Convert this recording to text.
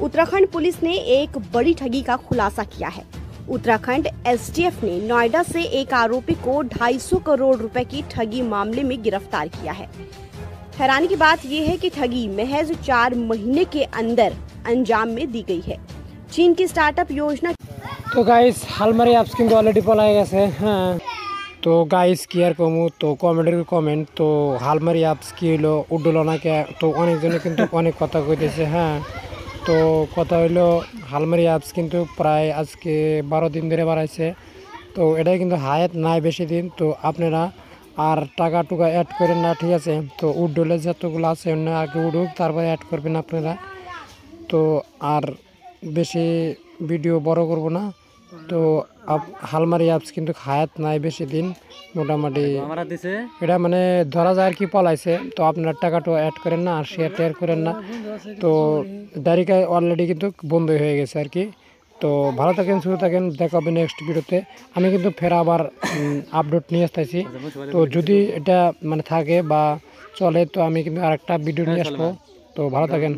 Uttarakhand police ने एक बड़ी ठगी का खुलासा किया है। उत्तराखंड एसटीएफ ने नोएडा से एक आरोपी को 250 करोड़ रुपए की ठगी मामले में गिरफ्तार किया है। हैरानी की बात यह है कि ठगी महज 4 महीने के अंदर अंजाम में दी गई है। चीन की स्टार्टअप योजना तो गाइस हालमारी অ্যাপস কিন্তু অলরেডি পলাই গেছে। হ্যাঁ তো গাইস কি আর কমু, তো কমেন্টের কমেন্ট তো হালমারি অ্যাপস কি হলো উডলো না কে, তো অনেকজনে কিন্তু অনেক কথা কইতেছে। হ্যাঁ তো কথা হইলো হালমারি অ্যাপস কিন্তু প্রায় আজকে 12 দিন ধরে বাড়াইছে। তো এটাই কিন্তু হায়াত নাই বেশি দিন। তো আপনারা আর টাকা টুকা অ্যাড করেন না, ঠিক আছে। তো উডলে যতগুলো আছে অন্য আগে উডুক, তারপরে অ্যাড করবেন আপনারা। তো আর বেশি ভিডিও বড় করব না। তো হালমারি অ্যাপস কিন্তু হায়াত নাই বেশি দিন, মোটামুটি এটা মানে ধরা যায় আর কি পলাইছে। তো আপনার টাকাটা অ্যাড করেন না আর শেয়ার করেন না। তো ডাইরেক্ট অলরেডি কিন্তু বন্ধ হয়ে গেছে আর কি। তো ভালো থাকেন, সুস্থ থাকেন, দেখা হবে নেক্সট ভিডিওতে। আমি কিন্তু ফের আবার আপডেট নিয়ে আসতেছি। তো যদি এটা মানে থাকে বা চলে তো আমি কিন্তু আরেকটা ভিডিও নিয়ে আসবো। তো ভালো থাকেন।